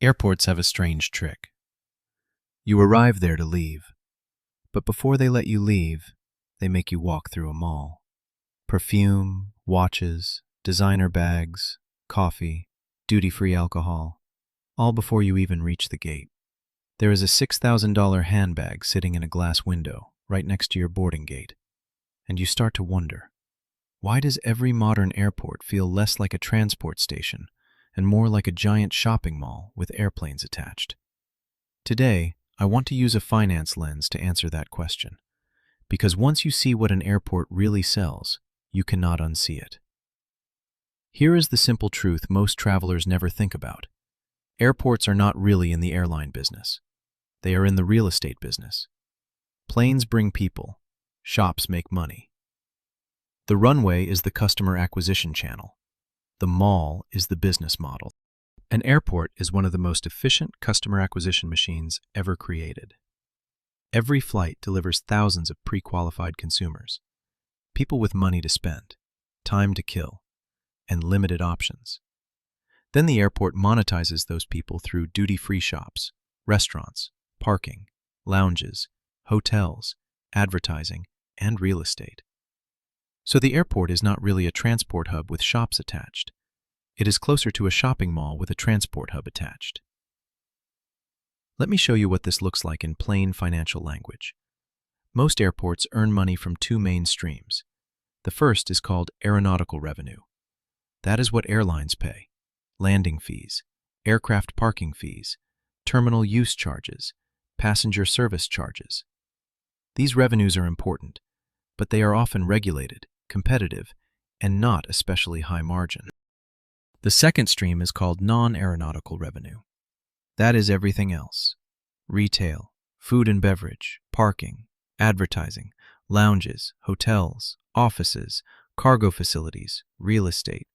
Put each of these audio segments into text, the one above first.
Airports have a strange trick. You arrive there to leave, but before they let you leave, they make you walk through a mall. Perfume, watches, designer bags, coffee, duty-free alcohol, all before you even reach the gate. There is a $6,000 handbag sitting in a glass window right next to your boarding gate, and you start to wonder, why does every modern airport feel less like a transport station and more like a giant shopping mall with airplanes attached? Today, I want to use a finance lens to answer that question, because once you see what an airport really sells, you cannot unsee it. Here is the simple truth most travelers never think about. Airports are not really in the airline business. They are in the real estate business. Planes bring people. Shops make money. The runway is the customer acquisition channel. The mall is the business model. An airport is one of the most efficient customer acquisition machines ever created. Every flight delivers thousands of pre-qualified consumers, people with money to spend, time to kill, and limited options. Then the airport monetizes those people through duty-free shops, restaurants, parking, lounges, hotels, advertising, and real estate. So the airport is not really a transport hub with shops attached. It is closer to a shopping mall with a transport hub attached. Let me show you what this looks like in plain financial language. Most airports earn money from two main streams. The first is called aeronautical revenue. That is what airlines pay: landing fees, aircraft parking fees, terminal use charges, passenger service charges. These revenues are important, but they are often regulated, competitive, and not especially high margin. The second stream is called non-aeronautical revenue. That is everything else: retail, food and beverage, parking, advertising, lounges, hotels, offices, cargo facilities, real estate,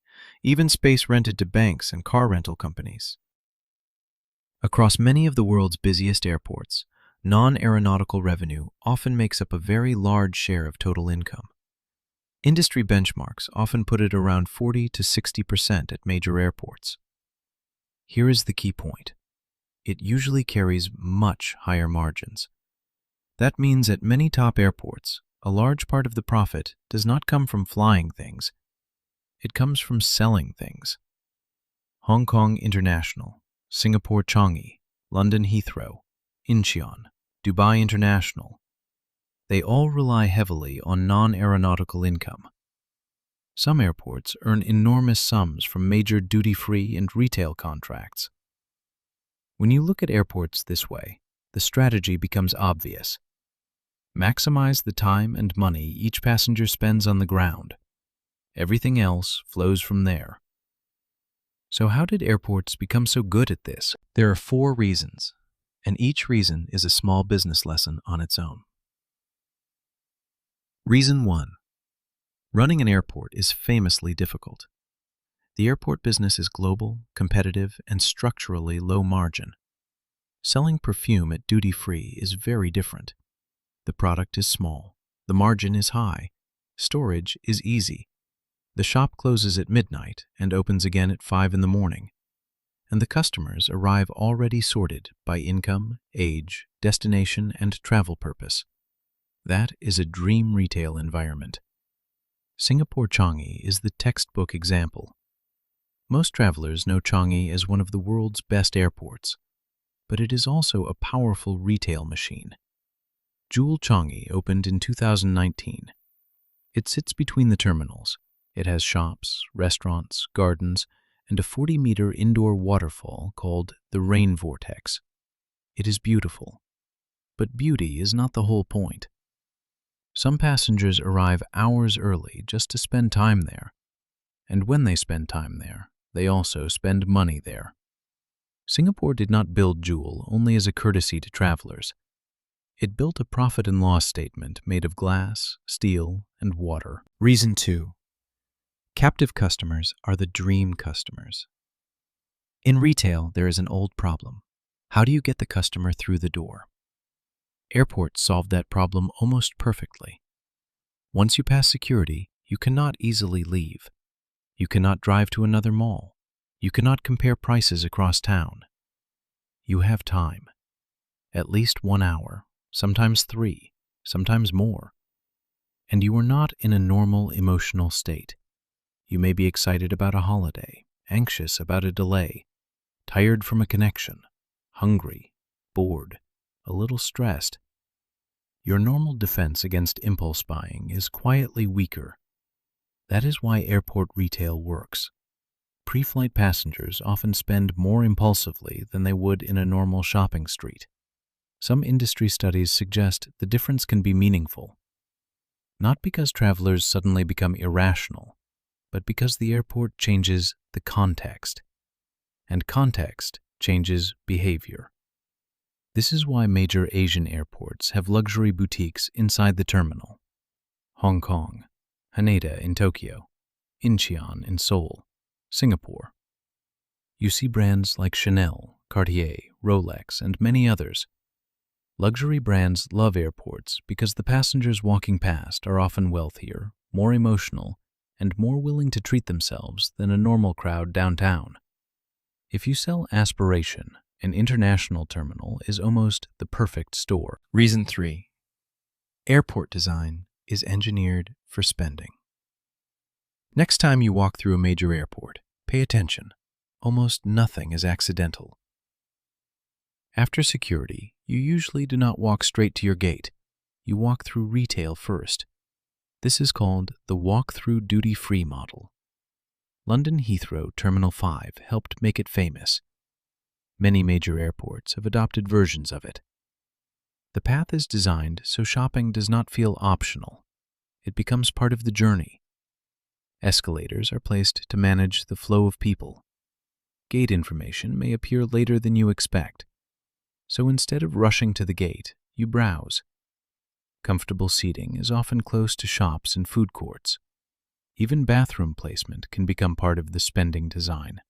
even space rented to banks and car rental companies. Across many of the world's busiest airports, non-aeronautical revenue often makes up a very large share of total income. Industry benchmarks often put it around 40 to 60% at major airports. Here is the key point: it usually carries much higher margins. That means at many top airports, a large part of the profit does not come from flying things. It comes from selling things. Hong Kong International, Singapore Changi, London Heathrow, Incheon, Dubai International. They all rely heavily on non-aeronautical income. Some airports earn enormous sums from major duty-free and retail contracts. When you look at airports this way, the strategy becomes obvious. Maximize the time and money each passenger spends on the ground. Everything else flows from there. So how did airports become so good at this? There are 4 reasons, and each reason is a small business lesson on its own. Reason 1. Running an airport is famously difficult. The airport business is global, competitive, and structurally low margin. Selling perfume at duty-free is very different. The product is small, the margin is high, storage is easy. The shop closes at midnight and opens again at 5 in the morning, and the customers arrive already sorted by income, age, destination, and travel purpose. That is a dream retail environment. Singapore Changi is the textbook example. Most travelers know Changi as one of the world's best airports, but it is also a powerful retail machine. Jewel Changi opened in 2019. It sits between the terminals. It has shops, restaurants, gardens, and a 40-meter indoor waterfall called the Rain Vortex. It is beautiful, but beauty is not the whole point. Some passengers arrive hours early just to spend time there, and when they spend time there, they also spend money there. Singapore did not build Jewel only as a courtesy to travelers. It built a profit and loss statement made of glass, steel, and water. Reason 2. Captive customers are the dream customers. In retail, there is an old problem. How do you get the customer through the door? Airports solved that problem almost perfectly. Once you pass security, you cannot easily leave. You cannot drive to another mall. You cannot compare prices across town. You have time, at least 1 hour, sometimes 3, sometimes more, and you are not in a normal emotional state. You may be excited about a holiday, anxious about a delay, tired from a connection, hungry, bored, a little stressed. Your normal defense against impulse buying is quietly weaker. That is why airport retail works. Pre-flight passengers often spend more impulsively than they would in a normal shopping street. Some industry studies suggest the difference can be meaningful, not because travelers suddenly become irrational, but because the airport changes the context, and context changes behavior. This is why major Asian airports have luxury boutiques inside the terminal. Hong Kong, Haneda in Tokyo, Incheon in Seoul, Singapore. You see brands like Chanel, Cartier, Rolex, and many others. Luxury brands love airports because the passengers walking past are often wealthier, more emotional, and more willing to treat themselves than a normal crowd downtown. If you sell aspiration, an international terminal is almost the perfect store. Reason 3. Airport design is engineered for spending. Next time you walk through a major airport, pay attention. Almost nothing is accidental. After security, you usually do not walk straight to your gate. You walk through retail first. This is called the walk-through duty-free model. London Heathrow Terminal 5 helped make it famous. Many major airports have adopted versions of it. The path is designed so shopping does not feel optional. It becomes part of the journey. Escalators are placed to manage the flow of people. Gate information may appear later than you expect. So instead of rushing to the gate, you browse. Comfortable seating is often close to shops and food courts. Even bathroom placement can become part of the spending design.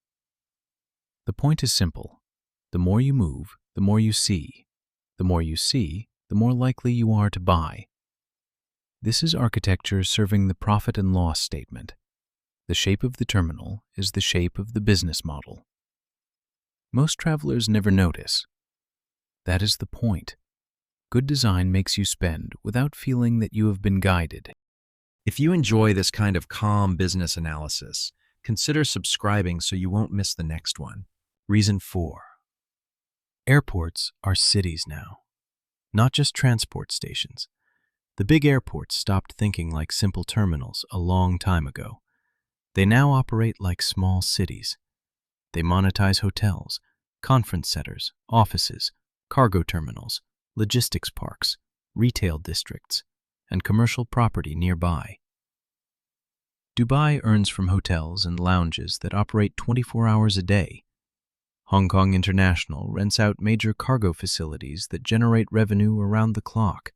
The point is simple. The more you move, the more you see. The more you see, the more likely you are to buy. This is architecture serving the profit and loss statement. The shape of the terminal is the shape of the business model. Most travelers never notice. That is the point. Good design makes you spend without feeling that you have been guided. If you enjoy this kind of calm business analysis, consider subscribing so you won't miss the next one. Reason 4. Airports are cities now, not just transport stations. The big airports stopped thinking like simple terminals a long time ago. They now operate like small cities. They monetize hotels, conference centers, offices, cargo terminals, logistics parks, retail districts, and commercial property nearby. Dubai earns from hotels and lounges that operate 24 hours a day. Hong Kong International rents out major cargo facilities that generate revenue around the clock.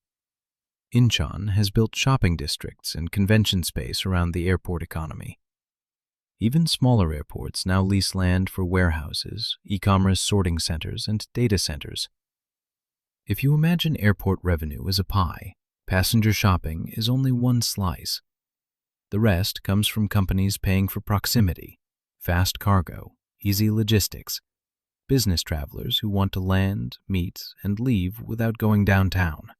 Incheon has built shopping districts and convention space around the airport economy. Even smaller airports now lease land for warehouses, e-commerce sorting centers, and data centers. If you imagine airport revenue as a pie, passenger shopping is only one slice. The rest comes from companies paying for proximity, fast cargo, easy logistics, business travelers who want to land, meet, and leave without going downtown.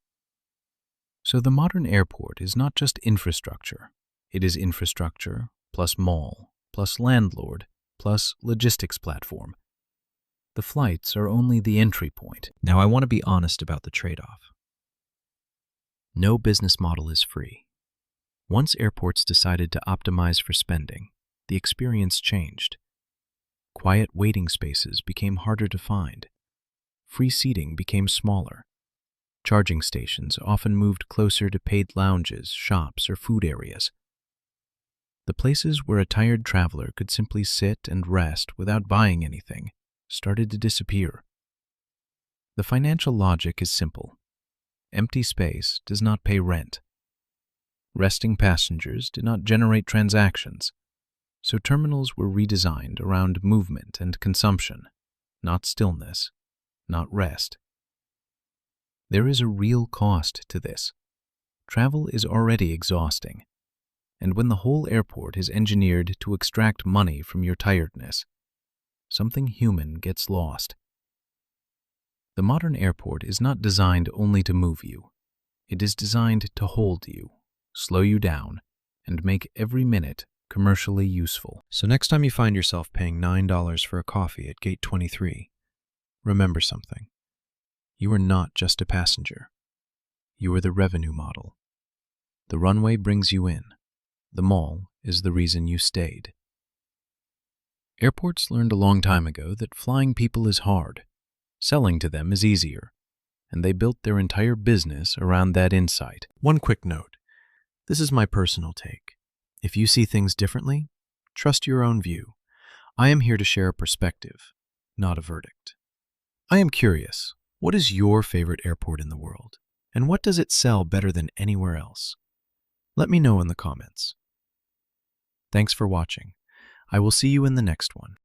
So the modern airport is not just infrastructure. It is infrastructure plus mall, plus landlord, plus logistics platform. The flights are only the entry point. Now I want to be honest about the trade-off. No business model is free. Once airports decided to optimize for spending, the experience changed. Quiet waiting spaces became harder to find. Free seating became smaller. Charging stations often moved closer to paid lounges, shops, or food areas. The places where a tired traveler could simply sit and rest without buying anything started to disappear. The financial logic is simple. Empty space does not pay rent. Resting passengers did not generate transactions, so terminals were redesigned around movement and consumption, not stillness, not rest. There is a real cost to this. Travel is already exhausting, and when the whole airport is engineered to extract money from your tiredness, something human gets lost. The modern airport is not designed only to move you. It is designed to hold you, slow you down, and make every minute commercially useful. So next time you find yourself paying $9 for a coffee at Gate 23, remember something. You are not just a passenger. You are the revenue model. The runway brings you in. The mall is the reason you stayed. Airports learned a long time ago that flying people is hard. Selling to them is easier. And they built their entire business around that insight. One quick note. This is my personal take. If you see things differently, trust your own view. I am here to share a perspective, not a verdict. I am curious, what is your favorite airport in the world? And what does it sell better than anywhere else? Let me know in the comments. Thanks for watching. I will see you in the next one.